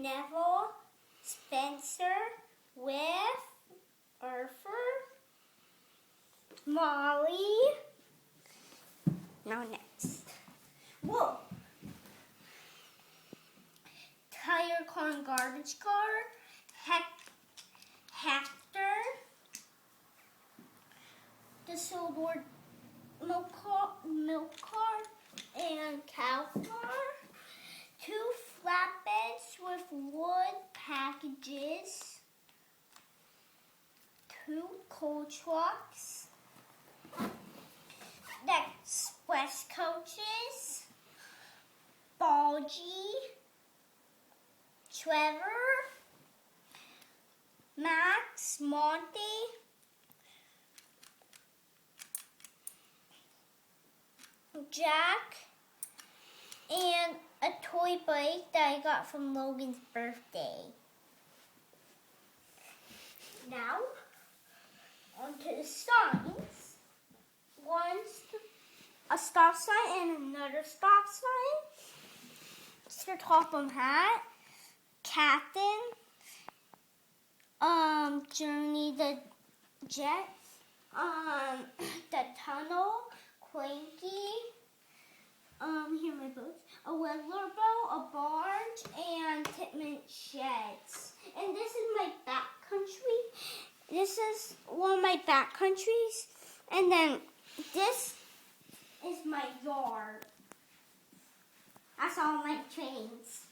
Neville, Spencer, with Arthur, Molly. Now next. Whoa! Tire car and garbage car. Hector. The snowboard milk car and cow car. 2 flatbeds with wood packages. 2 coal trucks. Express coaches. Balgy. Trevor. Max. Monty. Jack. And a toy bike that I got from Logan's birthday. Now, onto the signs. One's a stop sign and another stop sign. Mr. Topham Hat. Captain. Journey the Jet. The Tunnel. Cranky. Here are my boats. A Whittler boat, a barge, and Titman sheds. And this is my back country. This is one of my back countries. And then this is my yard. That's all my trains.